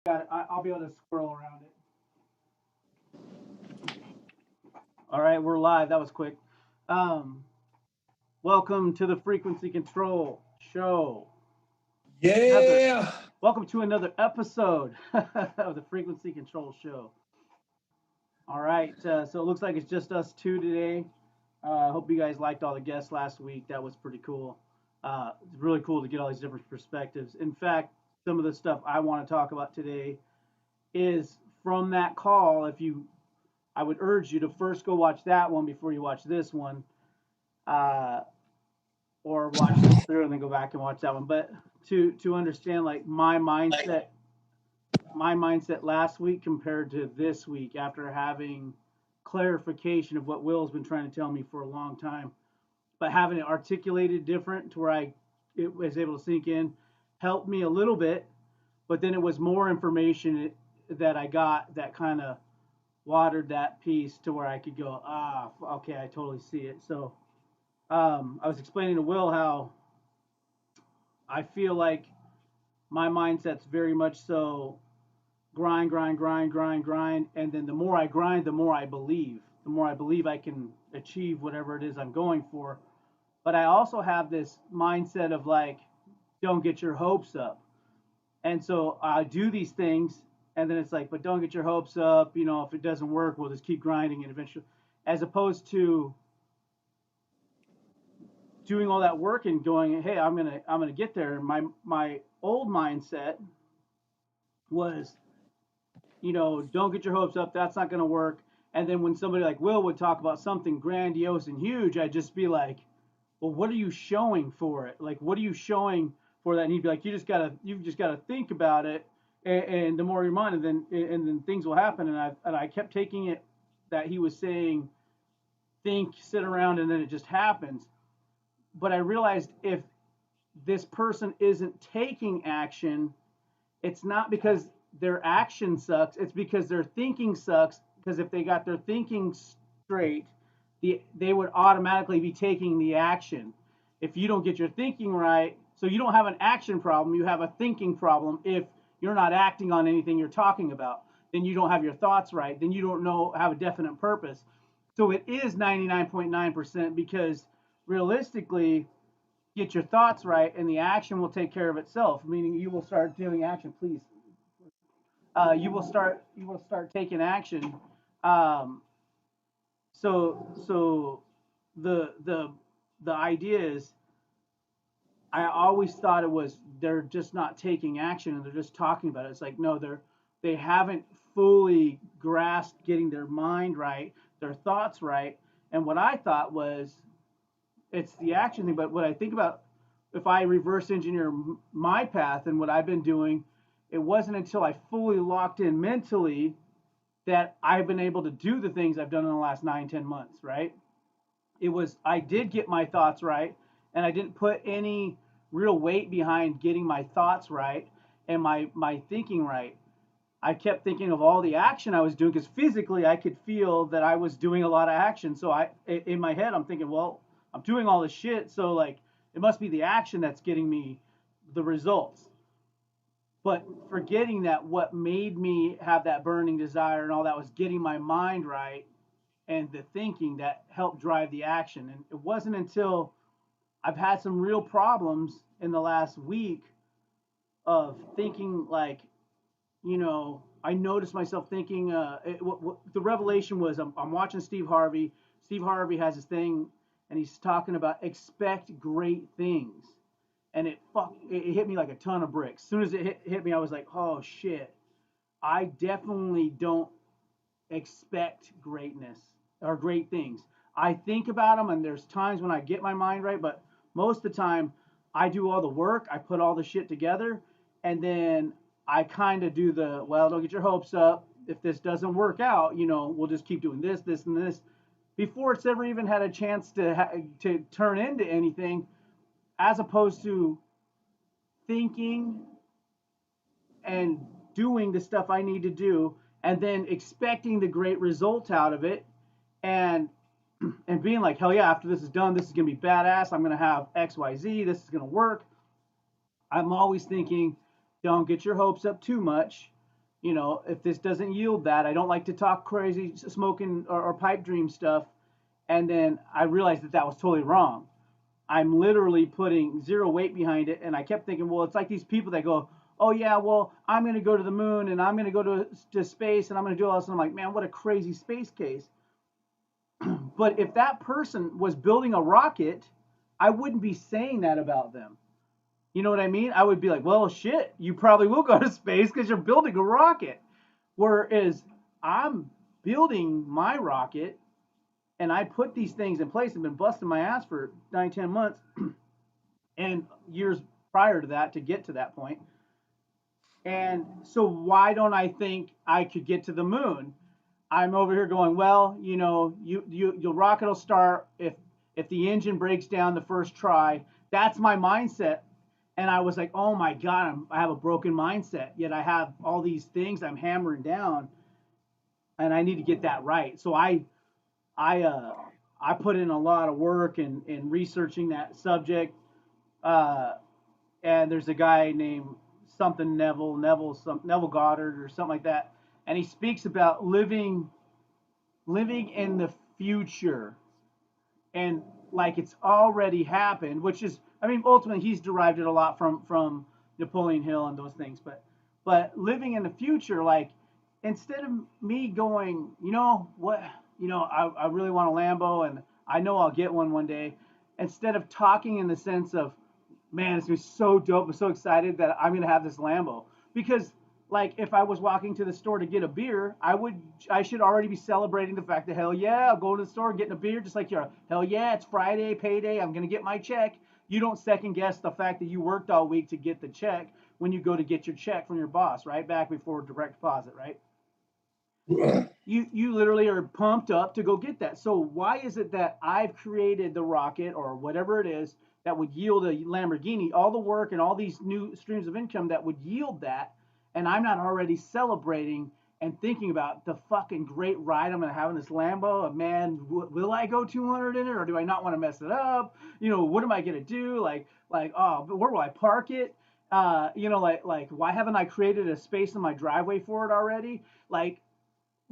Got it. I'll be able to squirrel around it. All right, we're live. That was quick. Um, Welcome to the Frequency Control Show. Another. Yeah. Welcome to another episode of the Frequency Control Show. All right, so it looks like it's just us two today. I hope you guys liked all the guests last week. That was pretty cool. It's really cool to get all these different perspectives. In fact, some of the stuff I want to talk about today is from that call. I would urge you to first go watch that one before you watch this one, uh, or watch this through and then go back and watch that one. But to understand like my mindset last week compared to this week after having clarification of what Will's been trying to tell me for a long time, but having it articulated different to where it was able to sink in, helped me a little bit. But then it was more information that I got that kind of watered that piece to where I could go, okay, I totally see it. So I was explaining to Will how I feel like my mindset's very much so grind, grind, grind, grind, grind. And then the more I grind, the more I believe. The more I believe I can achieve whatever it is I'm going for. But I also have this mindset of like, don't get your hopes up. And so I do these things, and then it's like, but don't get your hopes up. You know, if it doesn't work, we'll just keep grinding and eventually, as opposed to doing all that work and going, hey, I'm gonna get there. My old mindset was, don't get your hopes up. That's not gonna work. And then when somebody like Will would talk about something grandiose and huge, I'd just be like, well, what are you showing for it? Like, what are you showing for that? And he'd be like, you've just gotta think about it. And the more you mind, and then things will happen. And I kept taking it that he was saying, think, sit around, and then it just happens. But I realized if this person isn't taking action, it's not because their action sucks, it's because their thinking sucks. Because if they got their thinking straight, they would automatically be taking the action. If you don't get your thinking right, so you don't have an action problem, you have a thinking problem. If you're not acting on anything you're talking about, then you don't have your thoughts right, then you don't have a definite purpose. So it is 99.9% because realistically, get your thoughts right and the action will take care of itself, meaning you will start doing action. Please, you will start taking action. um, so the idea is, I always thought it was they're just not taking action and they're just talking about it. It's like, no, they haven't fully grasped getting their mind right, their thoughts right. And what I thought was it's the action thing. But what I think about, if I reverse engineer my path and what I've been doing, it wasn't until I fully locked in mentally that I've been able to do the things I've done in the last 9, 10 months, right? It was, I did get my thoughts right, and I didn't put any real weight behind getting my thoughts right and my thinking right. I kept thinking of all the action I was doing because physically I could feel that I was doing a lot of action. So in my head, I'm thinking, well, I'm doing all this shit, so like it must be the action that's getting me the results. But forgetting that what made me have that burning desire and all that was getting my mind right and the thinking that helped drive the action. And it wasn't until I've had some real problems in the last week of thinking like, I noticed myself thinking, the revelation was, I'm watching Steve Harvey. Steve Harvey has this thing, and he's talking about expect great things. And it hit me like a ton of bricks. As soon as it hit me, I was like, oh shit, I definitely don't expect greatness or great things. I think about them, and there's times when I get my mind right, but most of the time, I do all the work, I put all the shit together, and then I kind of do well, don't get your hopes up. If this doesn't work out, we'll just keep doing this, this, and this before it's ever even had a chance to turn into anything, as opposed to thinking and doing the stuff I need to do, and then expecting the great result out of it, and being like, hell yeah, after this is done, this is gonna be badass. I'm gonna have XYZ. This is gonna work. I'm always thinking, don't get your hopes up too much. You know, if this doesn't yield that, I don't like to talk crazy smoking or pipe dream stuff. And then I realized that that was totally wrong. I'm literally putting zero weight behind it. And I kept thinking, well, it's like these people that go, oh, yeah, well, I'm going to go to the moon and I'm going to go to space and I'm going to do all this. And I'm like, man, what a crazy space case. But if that person was building a rocket, I wouldn't be saying that about them. You know what I mean? I would be like, well, shit, you probably will go to space because you're building a rocket. Whereas I'm building my rocket and I put these things in place and been busting my ass for 9, 10 months and years prior to that to get to that point. And so why don't I think I could get to the moon? I'm over here going, well, you know, your rocket will start if the engine breaks down the first try. That's my mindset. And I was like, oh my god, I have a broken mindset. Yet I have all these things I'm hammering down, and I need to get that right. So I uh, I put in a lot of work in researching that subject. Uh, and there's a guy named something Neville Goddard or something like that, and he speaks about living in the future and like it's already happened, which is, I mean, ultimately he's derived it a lot from Napoleon Hill and those things, but living in the future, like instead of me going, you know what, I really want a Lambo and I know I'll get one day, instead of talking in the sense of, man, it's gonna be so dope, I'm so excited that I'm gonna have this Lambo, because like if I was walking to the store to get a beer, I should already be celebrating the fact that hell yeah, I'm going to the store and getting a beer, just like you're hell yeah, it's Friday, payday, I'm gonna get my check. You don't second guess the fact that you worked all week to get the check when you go to get your check from your boss, right? Back before direct deposit, right? You literally are pumped up to go get that. So why is it that I've created the rocket or whatever it is that would yield a Lamborghini, all the work and all these new streams of income that would yield that, and I'm not already celebrating and thinking about the fucking great ride I'm gonna have in this Lambo? Man, will I go 200 in it or do I not want to mess it up? You know, what am I gonna do? Oh, where will I park it? Like why haven't I created a space in my driveway for it already? Like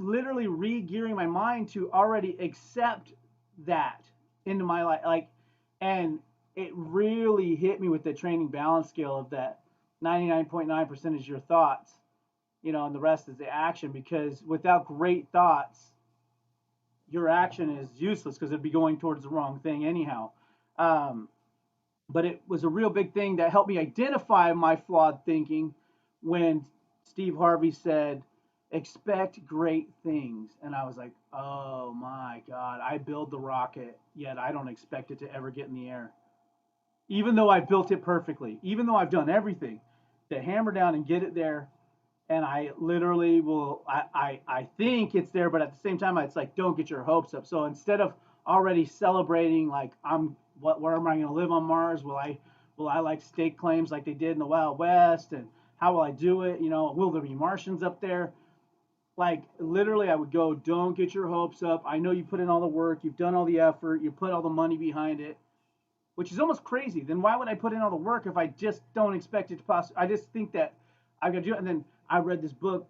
literally re-gearing my mind to already accept that into my life, like, and it really hit me with the training balance skill of that 99.9% is your thoughts, and the rest is the action, because without great thoughts your action is useless because it'd be going towards the wrong thing anyhow. um, but it was a real big thing that helped me identify my flawed thinking when Steve Harvey said, expect great things. And I was like, oh my God, I build the rocket, yet I don't expect it to ever get in the air. Even though I built it perfectly, even though I've done everything to hammer down and get it there. And I literally will, I think it's there, but at the same time, it's like, don't get your hopes up. So instead of already celebrating, like, where am I going to live on Mars? Will I like stake claims like they did in the Wild West? And how will I do it? Will there be Martians up there? Like, literally, I would go, don't get your hopes up. I know you put in all the work, you've done all the effort, you put all the money behind it, which is almost crazy. Then why would I put in all the work if I just don't expect it to pass? I just think that I got to do it. And then I read this book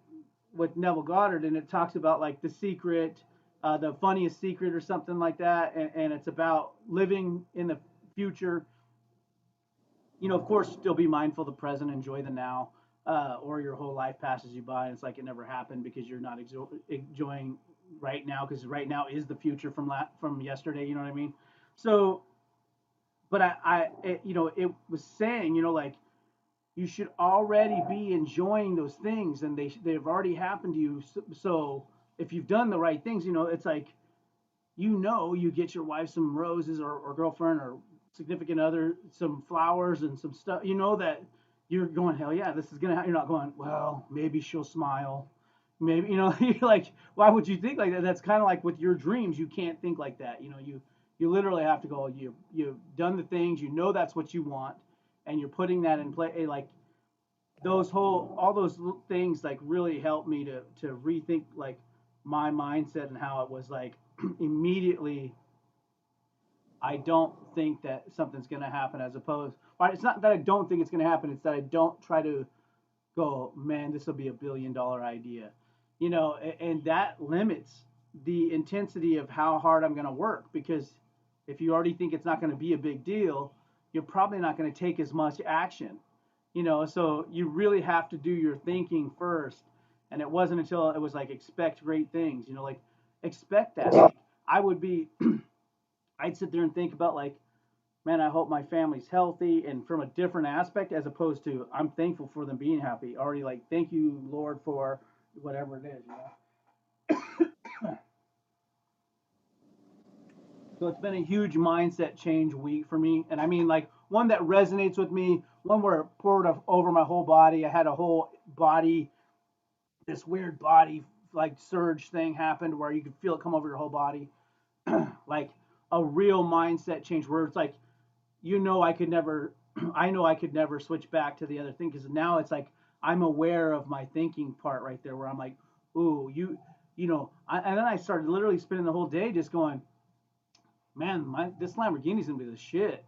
with Neville Goddard, and it talks about like the secret, the funniest secret or something like that, and it's about living in the future. Of course, still be mindful of the present, enjoy the now, or your whole life passes you by, and it's like it never happened because you're not enjoying right now, because right now is the future from yesterday. You know what I mean? So, but it was saying, like you should already be enjoying those things, and they've already happened to you. So if you've done the right things, it's like, you get your wife some roses, or girlfriend or significant other some flowers and some stuff. That you're going, hell yeah, this is gonna. You're not going, well, maybe she'll smile. Maybe you're like, why would you think like that? That's kind of like with your dreams. You can't think like that. You literally have to go. You've done the things. That's what you want, and you're putting that in play. Like all those things like really helped me to rethink like my mindset and how it was like immediately. I don't think that something's going to happen, as opposed, well, it's not that I don't think it's going to happen, it's that I don't try to go, man, this will be $1 billion idea, and that limits the intensity of how hard I'm going to work, because if you already think it's not going to be a big deal, you're probably not going to take as much action, so you really have to do your thinking first. And it wasn't until it was like, expect great things, like, expect that. Like, I would be, I'd sit there and think about, like, man, I hope my family's healthy, and from a different aspect, as opposed to, I'm thankful for them being happy. Already, like, thank you, Lord, for whatever it is. So it's been a huge mindset change week for me. And I mean, like, one that resonates with me, one where it poured over my whole body. I had a whole body, this weird body, like, surge thing happened where you could feel it come over your whole body. Like, a real mindset change where it's like, I could never, I know I could never switch back to the other thing, because now it's like, I'm aware of my thinking part right there, where I'm like, ooh, and then I started literally spending the whole day just going, man, this Lamborghini's gonna be the shit.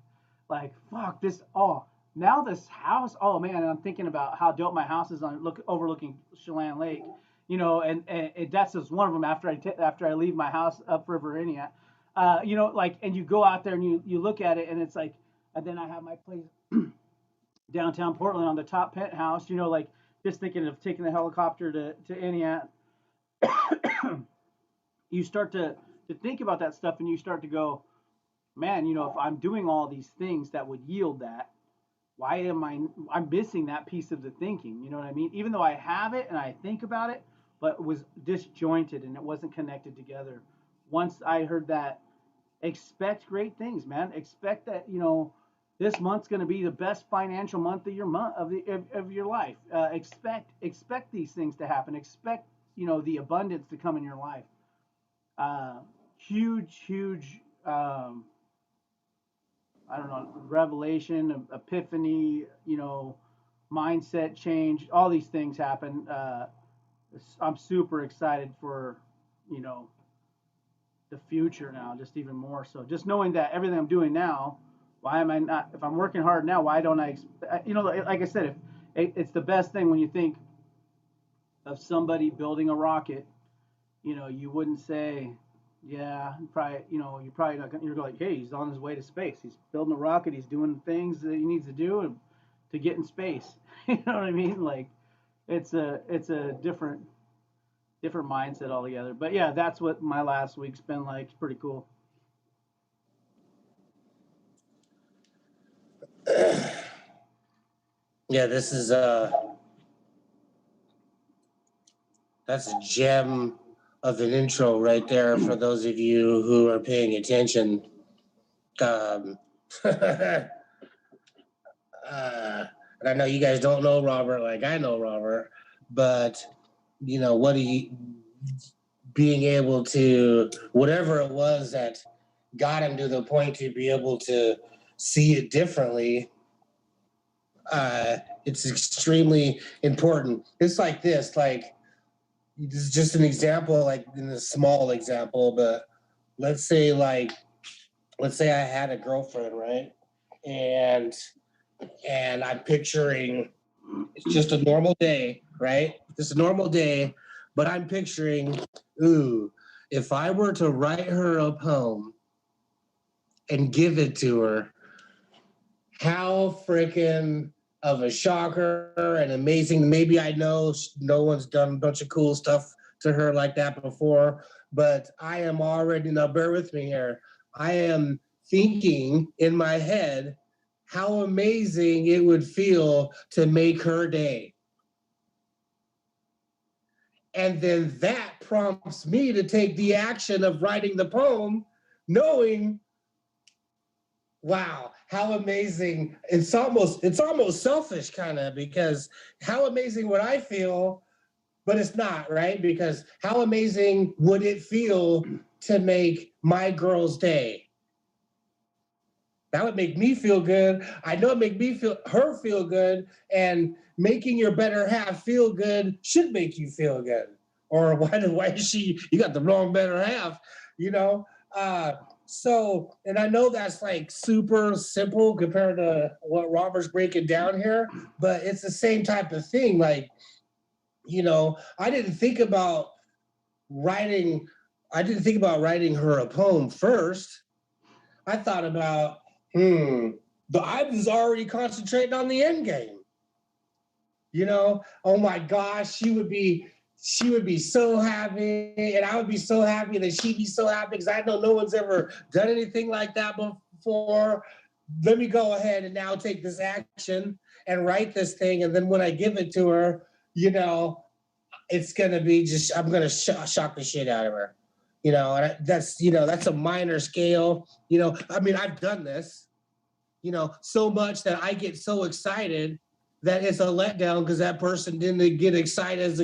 Like, fuck this. Oh, now this house. Oh man, and I'm thinking about how dope my house is on overlooking Chelan Lake. And that's just one of them. After I leave my house upriver, Indiana, like, and you go out there and you look at it, and it's like, and then I have my place downtown Portland on the top penthouse. Like, just thinking of taking the helicopter to Indiana. You start to think about that stuff, and you start to go, man, if I'm doing all these things that would yield that, why am I'm missing that piece of the thinking? You know what I mean? Even though I have it and I think about it, but it was disjointed and it wasn't connected together. Once I heard that, expect great things, man. Expect that, this month's going to be the best financial month of your life. Expect these things to happen. Expect, the abundance to come in your life. Uh, huge I don't know, revelation, epiphany, mindset change. All these things happen. I'm super excited for, you know, the future now, just even more so. Just knowing that everything I'm doing now, why am I not? If I'm working hard now, why don't I? Like I said, if it's the best thing when you think of somebody building a rocket, you wouldn't say, yeah, probably, you're probably not gonna, you're like, hey, he's on his way to space. He's building a rocket. He's doing things that he needs to do to get in space. You know what I mean? Like, it's a different mindset altogether. But yeah, that's what my last week's been like. It's pretty cool. Yeah, this is that's a gem of an intro right there for those of you who are paying attention. Um, and I know you guys don't know Robert like I know Robert, but what he being able to, whatever it was that got him to the point to be able to see it differently, it's extremely important. It's like this, like, this is just an example, like in a small example, but let's say I had a girlfriend, right? And I'm picturing it's just a normal day, right? Just a normal day, but I'm picturing, ooh, if I were to write her a poem and give it to her, how freaking of a shocker and amazing. Maybe I know no one's done a bunch of cool stuff to her like that before, but I am already, now bear with me here. I am thinking in my head how amazing it would feel to make her day. And then that prompts me to take the action of writing the poem, knowing, wow, how amazing. It's almost selfish kind of, because how amazing would I feel, but it's not, right? Because how amazing would it feel to make my girl's day? That would make me feel good. I know it make her feel good, and making your better half feel good should make you feel good. Or why is she? You got the wrong better half, you know. So, and I know that's like super simple compared to what Robert's breaking down here, but it's the same type of thing. Like, I didn't think about writing, writing her a poem first. I thought about, but I was already concentrating on the end game. Oh my gosh, she would be so happy, and I would be so happy that she'd be so happy because I know no one's ever done anything like that before. Let me go ahead and now take this action and write this thing, and then when I give it to her, it's gonna be just I'm gonna shock the shit out of her. And that's a minor scale. I mean, I've done this, so much that I get so excited that it's a letdown because that person didn't get excited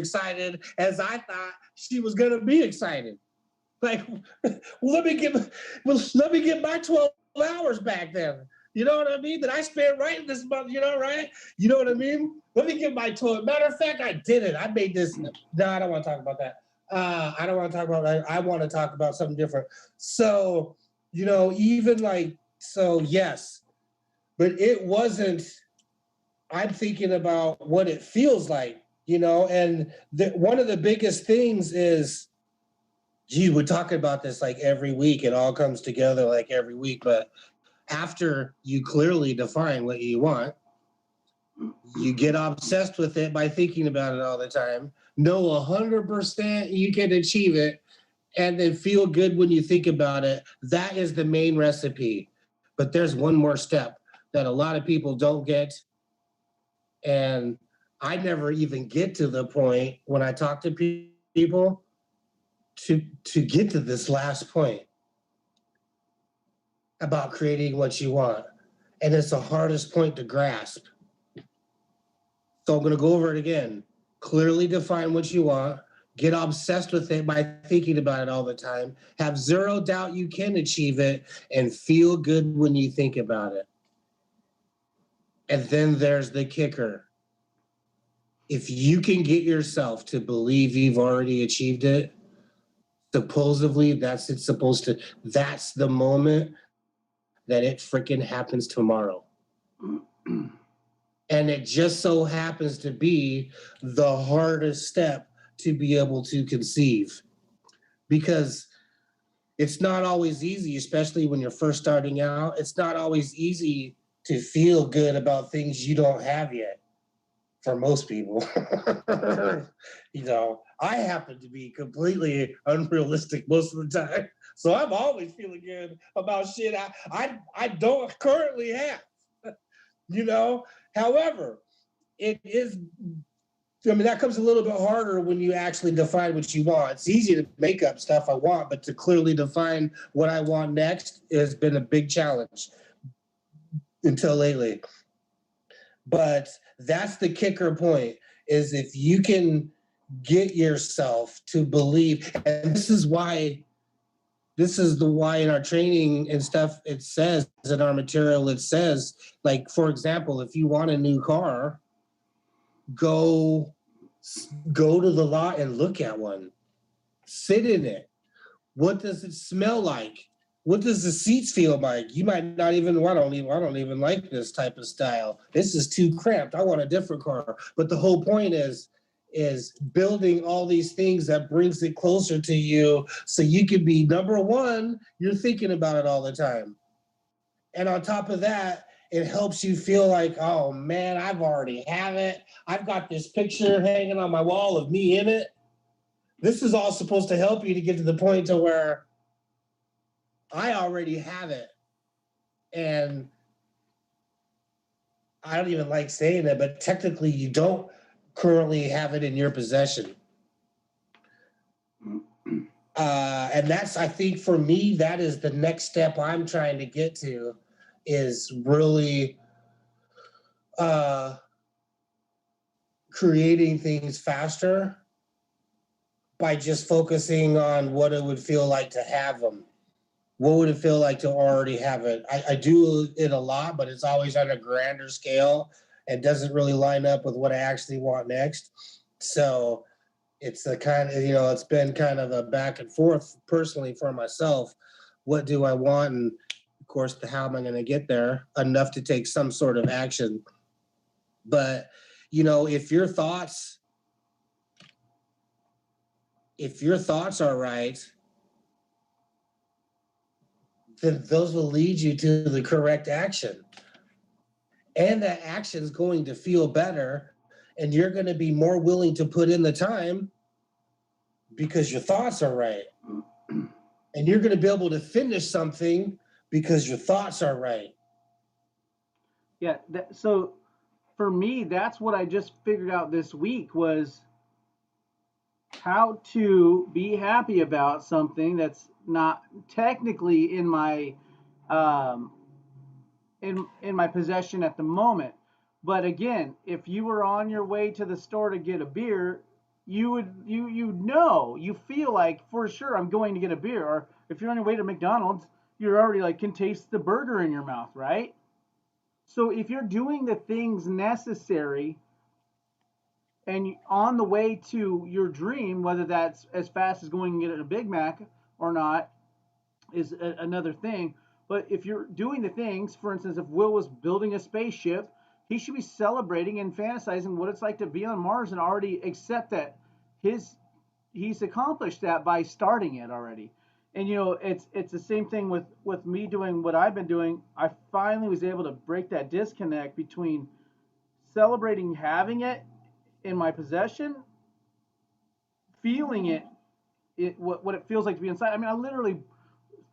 as I thought she was gonna be excited. Like, let me get my 12 hours back then. You know what I mean? That I spent writing this month, right? You know what I mean? Let me get my 12. Matter of fact, I did it. I made this. No, I don't want to talk about that. I don't want to talk about that. I want to talk about something different. So, even like, so yes, but it wasn't, I'm thinking about what it feels like, and one of the biggest things is, gee, we're talking about this like every week. It all comes together like every week. But after you clearly define what you want, you get obsessed with it by thinking about it all the time. Know 100% you can achieve it, and then feel good when you think about it. That is the main recipe. But there's one more step that a lot of people don't get. And I never even get to the point when I talk to people to get to this last point about creating what you want. And it's the hardest point to grasp. So I'm going to go over it again. Clearly define what you want. Get obsessed with it by thinking about it all the time. Have zero doubt you can achieve it, and feel good when you think about it. And then there's the kicker. If you can get yourself to believe you've already achieved it, supposedly that's the moment that it freaking happens tomorrow. And it just so happens to be the hardest step to be able to conceive, because it's not always easy, especially when you're first starting out. It's not always easy to feel good about things you don't have yet. For most people, I happen to be completely unrealistic most of the time. So I'm always feeling good about shit I don't currently have, However, it is, that comes a little bit harder when you actually define what you want. It's easy to make up stuff I want, but to clearly define what I want next has been a big challenge until lately. But that's the kicker point, is if you can get yourself to believe, and this is why in our training and stuff, it says in our material, it says, like, for example, if you want a new car, go to the lot and look at one. Sit in it. What does it smell like? What does the seats feel like? You might not even, I don't even like this type of style. This is too cramped. I want a different car. But the whole point is building all these things that brings it closer to you, so you can be, number one, you're thinking about it all the time. And on top of that, it helps you feel like, oh man, I've already have it. I've got this picture hanging on my wall of me in it. This is all supposed to help you to get to the point to where I already have it. And I don't even like saying that, but technically you don't currently have it in your possession. And that's, I think for me, that is the next step I'm trying to get to, is really creating things faster by just focusing on what it would feel like to have them. What would it feel like to already have it? I do it a lot, but it's always on a grander scale and doesn't really line up with what I actually want next. So it's a kind of, it's been kind of a back and forth personally for myself. what do I want, and of course, how am I going to get there, enough to take some sort of action. But, if your thoughts are right, then those will lead you to the correct action. And that action is going to feel better, and you're going to be more willing to put in the time because your thoughts are right. And you're going to be able to finish something because your thoughts are right. Yeah. So for me, that's what I just figured out this week was how to be happy about something that's not technically um, in my possession at the moment. But again, if you were on your way to the store to get a beer, you feel like for sure I'm going to get a beer. Or if you're on your way to McDonald's, you're already like can taste the burger in your mouth, right? So if you're doing the things necessary and on the way to your dream, whether that's as fast as going and get a Big Mac or not, is another thing. But if you're doing the things, for instance, if Will was building a spaceship, he should be celebrating and fantasizing what it's like to be on Mars and already accept that his he's accomplished that by starting it already. And it's the same thing with me doing what I've been doing. I finally was able to break that disconnect between celebrating having it in my possession, feeling what it feels like to be inside. I mean, I literally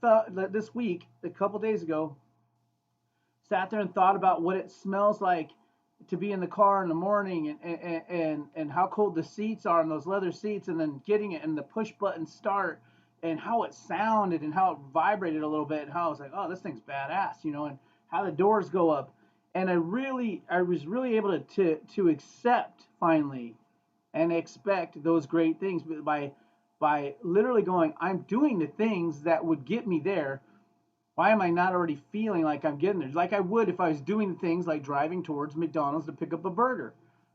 thought that this week, a couple days ago, sat there and thought about what it smells like to be in the car in the morning and how cold the seats are and those leather seats and then getting it and the push button start and how it sounded and how it vibrated a little bit and how I was like, oh, this thing's badass, and how the doors go up. And I was really able to accept finally and expect those great things by literally going, I'm doing the things that would get me there. Why am I not already feeling like I'm getting there? Like I would if I was doing things like driving towards McDonald's to pick up a burger.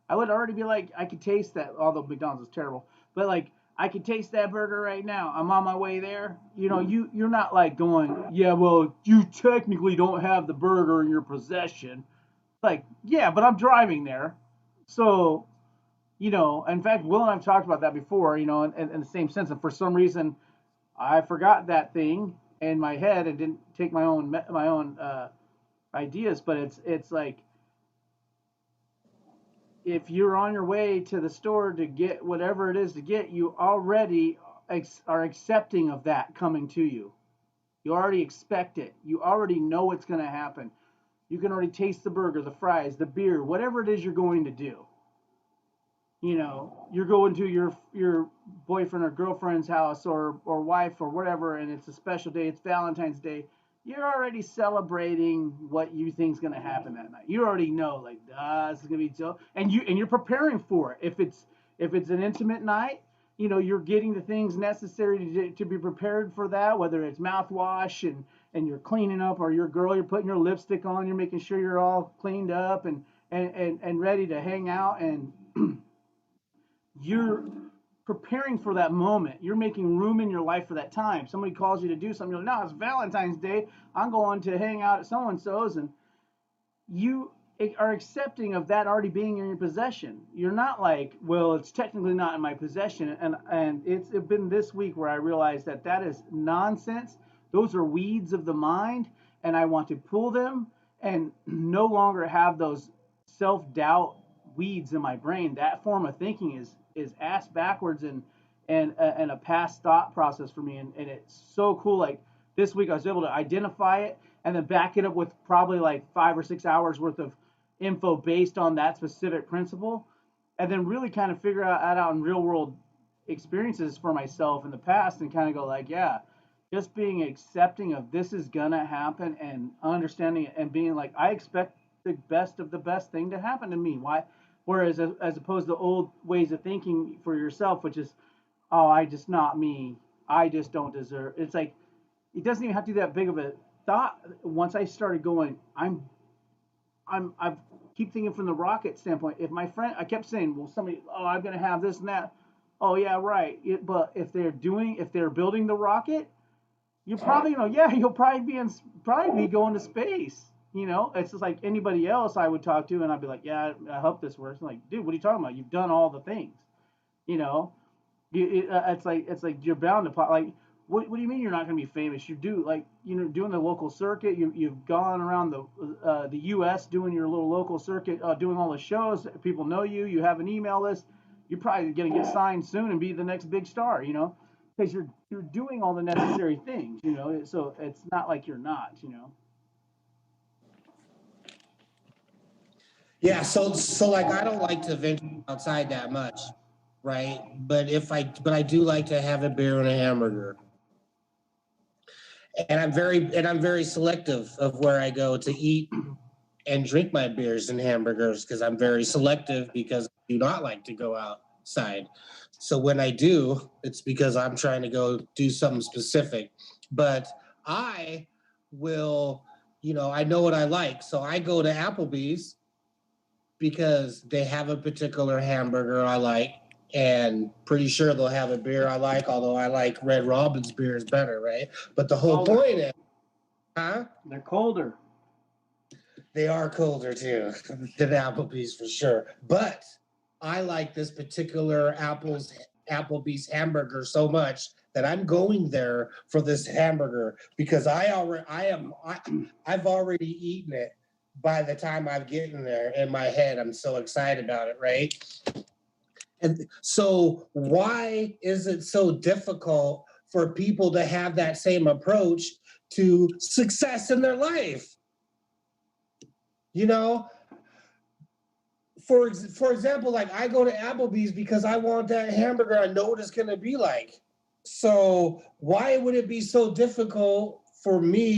I would already be like, I could taste that, although McDonald's is terrible. But like, I could taste that burger right now. I'm on my way there. You're not like going, yeah, well, you technically don't have the burger in your possession. Like, yeah, but I'm driving there. So, in fact, Will and I've talked about that before, in the same sense. And for some reason, I forgot that thing in my head and didn't take my own ideas. But it's like if you're on your way to the store to get whatever it is to get, you already are accepting of that coming to you. You already expect it. You already know it's going to happen. You can already taste the burger, the fries, the beer, whatever it is you're going to do. You're going to your boyfriend or girlfriend's house or wife or whatever, and it's a special day. It's Valentine's Day. You're already celebrating what you think's gonna happen that night. You already know, like, this is gonna be so, and you're preparing for it. If it's an intimate night, you're getting the things necessary to be prepared for that. Whether it's mouthwash and you're cleaning up, or you're putting your lipstick on, you're making sure you're all cleaned up and ready to hang out and you're preparing for that moment. You're making room in your life for that time. Somebody calls you to do something. You're like, no, it's Valentine's Day. I'm going to hang out at so and so's, and you are accepting of that already being in your possession. You're not like, well, it's technically not in my possession. And it's been this week where I realized that is nonsense. Those are weeds of the mind, and I want to pull them and no longer have those self doubt weeds in my brain. That form of thinking is ass backwards and a past thought process for me. And it's so cool. Like this week, I was able to identify it and then back it up with probably like 5 or 6 hours worth of info based on that specific principle, and then really kind of figure out in real world experiences for myself in the past and kind of go like, yeah, just being accepting of this is gonna happen and understanding it and being like, I expect the best of the best thing to happen to me. Why? Whereas as opposed to old ways of thinking for yourself, which is, oh, I just not me. I just don't deserve. It's like it doesn't even have to be that big of a thought. Once I started going, I keep thinking from the rocket standpoint. If my friend, I kept saying, well, somebody, oh, I'm gonna have this and that. Oh yeah, right. But if they're building the rocket, you probably, yeah, you'll probably probably be going to space. It's just like anybody else I would talk to, and I'd be like, yeah, I hope this works. I'm like, dude, what are you talking about? You've done all the things. You know, it's like you're bound to like. What do you mean you're not going to be famous? You do like doing the local circuit. You've gone around the U.S. doing your little local circuit, doing all the shows. People know you. You have an email list. You're probably going to get signed soon and be the next big star. Because you're doing all the necessary things. So it's not like you're not. Yeah, so like I don't like to venture outside that much, right? But I do like to have a beer and a hamburger. And I'm very selective of where I go to eat and drink my beers and hamburgers because I'm very selective because I do not like to go outside. So when I do, it's because I'm trying to go do something specific. But I will, I know what I like. So I go to Applebee's because they have a particular hamburger I like, and pretty sure they'll have a beer I like, although I like Red Robin's beers better, right? But the whole point is, They're colder. They are colder too than Applebee's for sure. But I like this particular Applebee's hamburger so much that I'm going there for this hamburger because I've already eaten it by the time I've gotten there in my head. I'm so excited about it, right? And so why is it so difficult for people to have that same approach to success in their life? For example, like I go to Applebee's because I want that hamburger. I know what it's going to be like. So why would it be so difficult for me